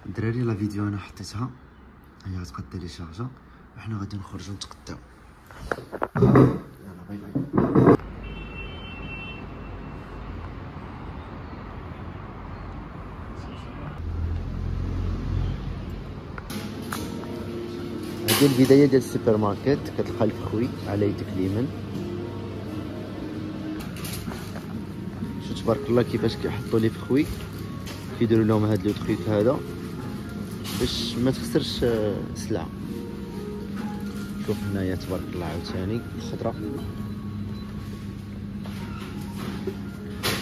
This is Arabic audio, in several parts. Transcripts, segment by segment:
الدراري لا فيديو انا حطيتها هي غتبقى تيليشارجا وحنا غادي نخرجوا نتغداو. يلا باي باي. هذه البدايه ديال السوبر ماركت، كتلقى الفخوي على يدك اليمين. شوف تبارك الله كيفاش كيحطوا لي فخوي، كيديروا لهم هاد لو تخيك هذا باش ما تخسرش السلعه. شوف هنايا تبارك الله عاوتاني الخضره،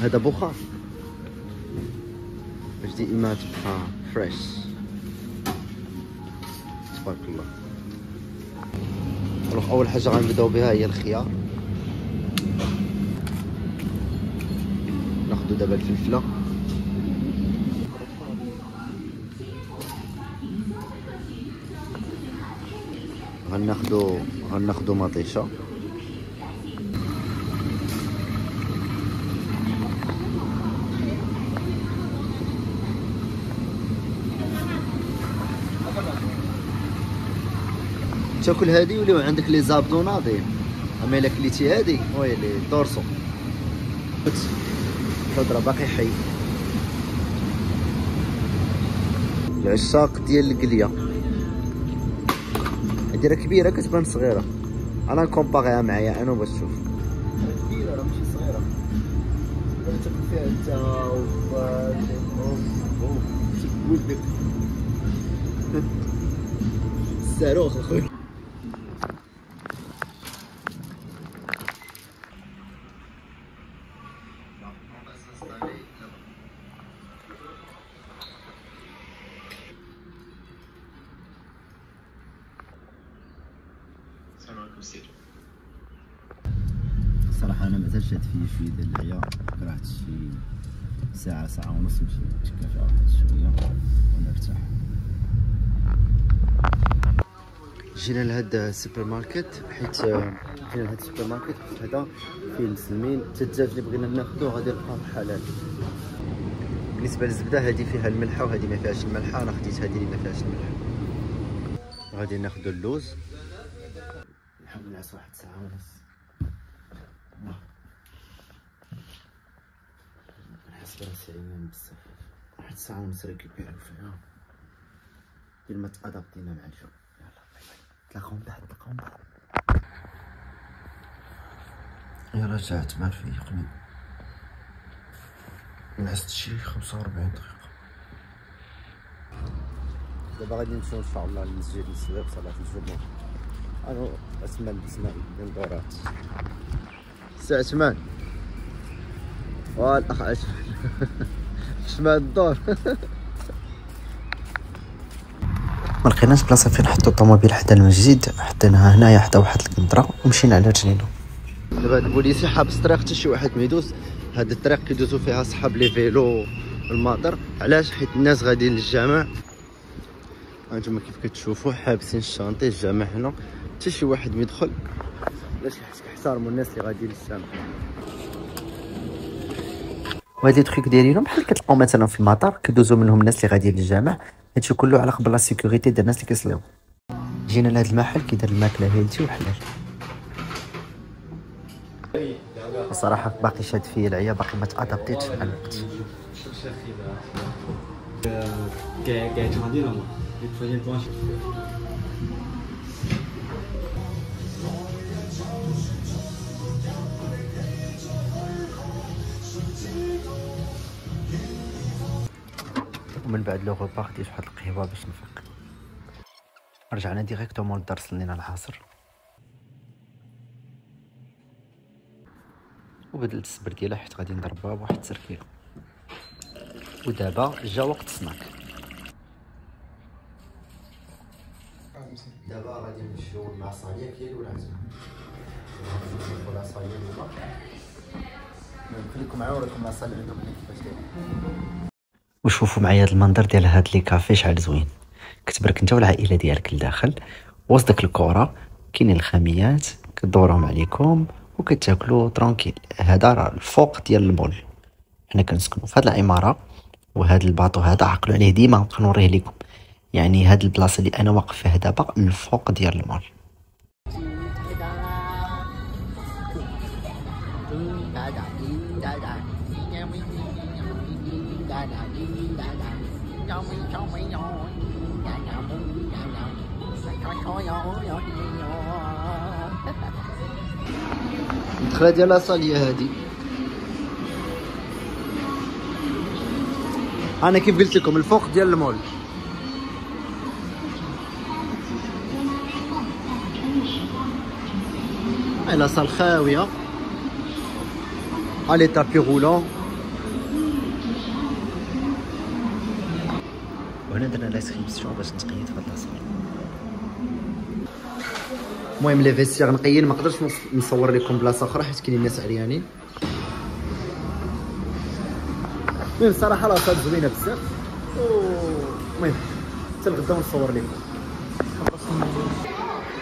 هذا بخار باش ديما تبقى فريش تبارك الله. اول حاجه غنبداو بها هي الخيار. ناخذ دابا الفلفله، غناخدو مطيشه، تاكل هادي وليو عندك لي زابدو ناضين، اما الا كليتي هادي ويلي دورسو الخضره باقي حي. العشاق ديال القليه هادي راه كبيره كتبان صغيره، انا نكومباغيها معايا انا باش تشوف. كبيره راه ماشي صغيره، انا تاكل فيها انت ولدك الصاروخ اخويا. صراحة أنا مازال شاد فيا شوية ديال العيا، رحت شي ساعة ونص نمشي نتكافى واحد شوية ونرتاح. جينا لهاد السوبر ماركت حيت هذا فيه المسلمين، حتى الدجاج اللي بغينا ناخدو غادي نلقاوه حلال. بالنسبة للزبدة هذه فيها الملحة وهذه ما فيهاش الملحة، أنا خديت هذه اللي ما فيهاش الملحة. غادي ناخدو اللوز، نحاول نعس واحد ساعة ونص. نحس براسي عيان بزاف، واحد ساعة ونص ريكوبيريو فيها ديال ما تأدابتينا مع الجو. يلا باي باي، نتلاقاو من بعد. يا رجعت ما فيقني، نعست شي 45 دقيقة. دابا غادي نمشيو ان شاء الله للمسجد السويق صلاة الجمعة. انا اسماء ديال دورات الساعة 8 والاخ عثمان شمال الدور. ما لقيناش بلاصه فين نحطو الطوموبيل حدا المسجد، حطيناها هنايا حدا واحد القنطره ومشينا على رجلينا. دابا هاد البوليسي حابس الطريق حتى شي واحد ما يدوز. هاد الطريق كيدوزو فيها صحاب لي فيلو الماطر، علاش؟ حيت الناس غاديين للجامع. هانتوما كيف كتشوفوا حابسين الشانطي الجامع هنا، حتى شي واحد ما يدخل، علاش؟ حيت كيحترموا الناس اللي غاديين للجامع. وهادي تخيك دايرينهم بحال كتلقاو مثلا في المطار كيدوزو منهم الناس اللي غاديين للجامع، هادشي كله على خبر لا سيكوريتي ديال الناس اللي كيصليو. جينا لهاد المحل كيدير الماكله هيلتي وحلال. بصراحه باقي شاد فيا العيا، باقي ما تادابتيتش مع الوقت. ومن بعد لو غوبا خديت واحد القهوه باش نفيق. رجعنا ديريكتومون للدار، صلينا العصر وبدلت الصبر ديالها حيت غادي نضربها بواحد التركيله. ودابا جا وقت سناك. دابا غادي نمشيو لاصاليه كاين ولا عزم نمشيو لاصاليه دابا نخليكم معايا ونوريكم لاصاليه عندهم كيفاش دايره. وشوفوا معايا هذا المنظر ديال هاد لي كافي شحال زوين. كتبارك انت والعائله ديالك لداخل وسط داك الكره، كاينين الخاميات كدورهم عليكم وكتاكلوا ترونكيل. هذا راه الفوق ديال المول، حنا كنسكنوا في هاد العماره وهذا الباطو هذا عقلوا عليه ديما نبقى نوريه لكم. يعني هاد البلاصه اللي انا واقف فيها دابا الفوق ديال المول. الدخله ديال لاصاليه هادي انا كيف قلت لكم الفوق ديال المول. لا صال خاويه علي تابي غولون. وهنا درنا لاسكريبسيون باش نتقيد في هاد لاصال. المهم لي فيستيغ نقيين، ما قدرتش نصور لكم بلاصه اخرى حيت كاينين ناس عريانين. المهم الصراحه لاصال زوينه بزاف. المهم حتى الغدا نصور لكم.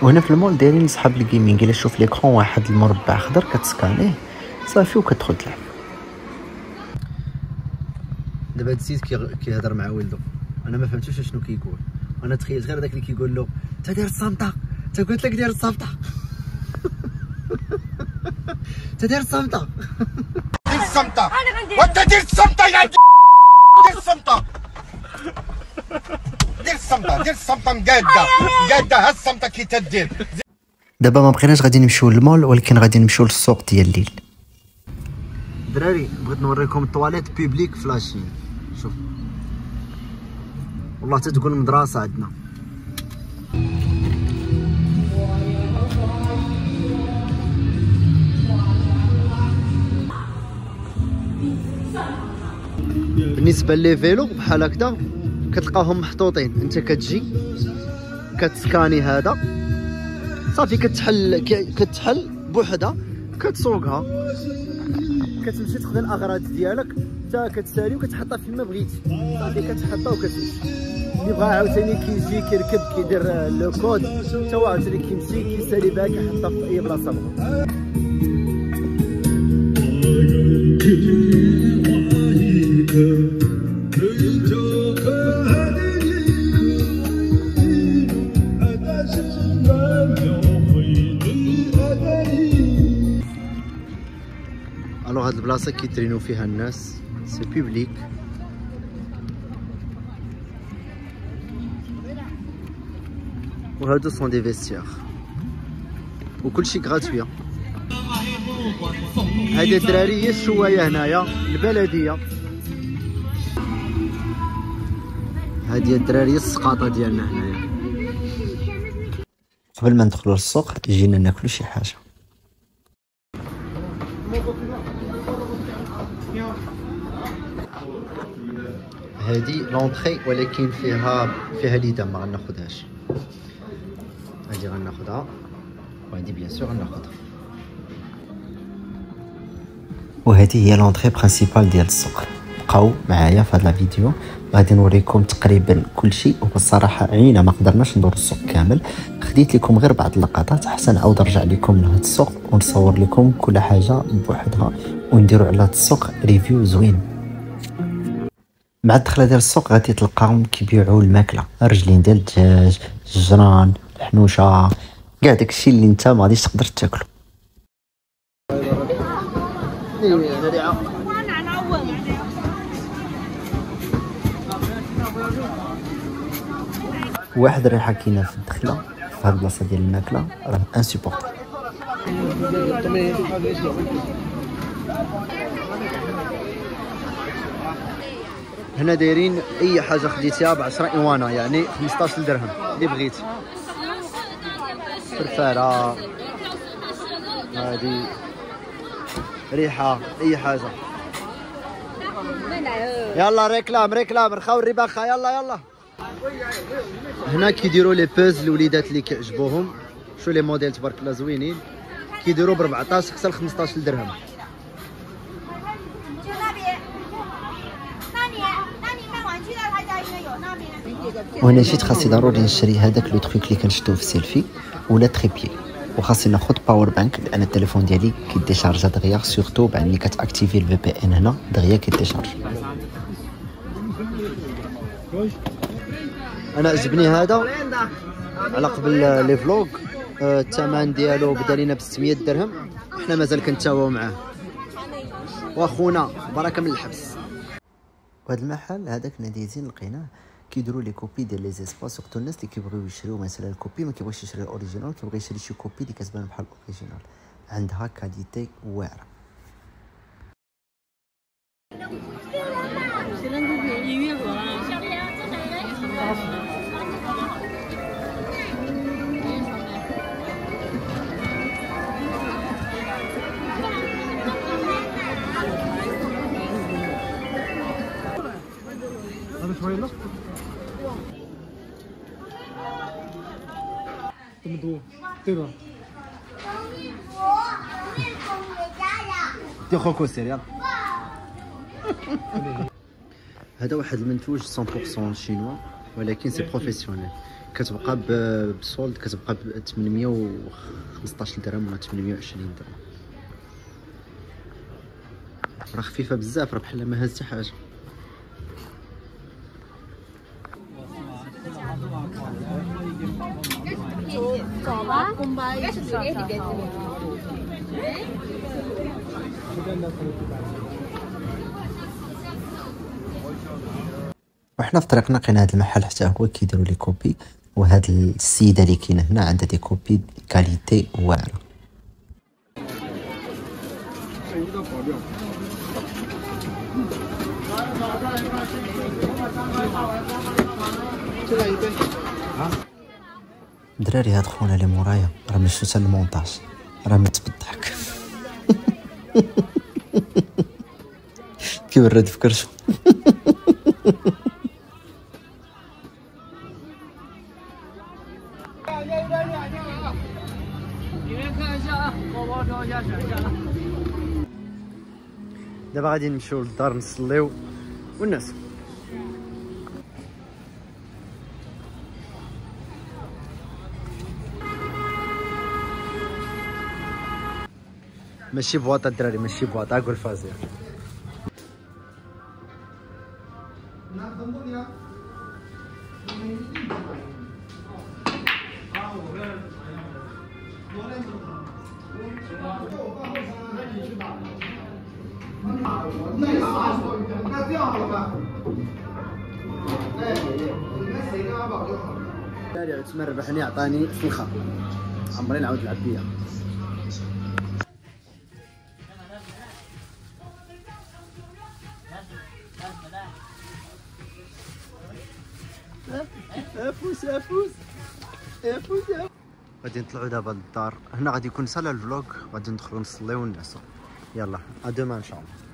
وهنا في المول دايرين صحاب الجيمنج، الا تشوف ليكرون واحد المربع خضر كتسكانيه صافي وكتدخل تلعب. دابا هاد السيد كيهضر مع ولدو، انا ما فهمتوش شنو كيقول، انا تخيلت غير داك اللي كيقول له انت داير الصامته، انت قلت لك داير الصامته انت داير الصامته دير الصمته وانت دير الصمته يا دير الصمته دير الصمته دير الصمته مقاده ها الصمته كي تدير. دابا ما بغيناش غادي نمشيو للمول ولكن غادي نمشيو للسوق ديال الليل. دراري بغيت نوريكم الطواليت بوبليك فلاشين. شوف والله تتقول مدرسه عندنا. بالنسبه لي فيلو بحال هكذا كتلقاهم محطوطين، انت كتجي كتسكاني هذا صافي كتحل بوحدها كتسوقها، كتمشي تاخذ الاغراض ديالك حتى كتسالي وكتحطها فين ما بغيتي صافي كتحطها وكتمشي. اللي بغا عاوتاني كيجي كيركب كيدير لو كود حتى هو عاوتاني كيمشي كيسالي بها كيحطها في اي بلاصه بغا. الوغ هاد البلاصه كيترينو فيها الناس سي بوبليك. وهادو سون دي فيستيغ وكلشي غراتوي. هادي الدراري هي الشوايه هنايا البلديه، هادي الدراري السقاطه ديالنا هنايا. قبل ما ندخلو للسوق جينا ناكلو شي حاجه. هادي لونطري ولكن فيها ليدا ما غناخدهاش. هادي غناخدها وهادي بيان سور غناخدها. وهذه هي لونطري برينسيبال ديال السوق. بقاو معايا في هذا الفيديو غادي نوريكم تقريبا كلشي. وبصراحه عينا ما قدرناش ندور السوق كامل، خديت لكم غير بعض اللقطات حسن نعاود نرجع لكم لهذا السوق ونصور لكم كل حاجه بوحدها ونديروا على هذا السوق ريفيو زوين. مع الدخله ديال السوق غادي تلقاهم كيبيعوا الماكله، الرجلين ديال الدجاج، الجران، الحنوشه، كاع داكشي اللي انت ما غاديش تقدر تاكلو. واحد الريحه كاينه في الدخله في هاد البلاصه ديال الماكله راه انسوبورت. هنا دايرين اي حاجه خديتيها ب 10 ايوانا يعني 15 درهم اللي بغيتي. فرفاره هادي ريحه اي حاجه يلا ريكلام رخاو الرباخه يلا. هنا كيديروا لي بوز الوليدات اللي كيعجبوهم. شو لي موديل تبارك الله زوينين، كيديروا ب 14 حتى ل 15 درهم. وانا جيت خاصني ضروري نشري هذاك لو تروك اللي كنشدوه في السيلفي ولا تريبيي، وخاصني ناخذ باور بانك لان التليفون ديالي كيديشارجا دغيا، سورتو بعد ملي كتاكتيفي الفي بي ان هنا دغيا كيديشارج. انا عجبني هذا على قبل لي فلوغ. الثمن ديالو بدا لينا ب 600 درهم، حنا مازال كنتساواو معاه واخونا بركه من الحبس. وهذا المحل هذاك ناديزين لقيناه كيديروا لي كوبي ديال لي زيسباس، سورتو الناس اللي كيبغيو يشريو مثلا الكوبي ما كيبغيش يشري الاوريجينال، كيبغي يشري شي كوبي اللي كتبان بحال الاوريجينال، عندها كاليتي واعره. هذا واحد المنتوج 100% شينوا ولكن سي بروفيسيونيل، كتبقى بسولد كتبقى ب 815 درهم ولا 820 درهم. راه خفيفه بزاف، راه بحال ما هز حتى حاجه. وحنا في طريقنا لقينا هذا المحل حتى هو كيديروا لي كوبي، وهاد السيده اللي كاينه هنا عندها دي كوبي كاليتي واعره. دراري هاد خونا اللي مورايا راه مشى حتى المونتاج، راه مت بالضحك. كيورد في كرشو. دابا غادي نمشيو للدار نصليو والناس. ماشي بواطه الدراري، ماشي بواطه، اقول فازير. عثمان ربحني عطاني فلخه، عمري نعاود نلعب بيها. افوس غادي نطلعوا دابا للدار. هنا غادي يكون سالا الفلوق، غادي ندخلوا نصليو ونعسو. يلا ادوما ان شاء الله.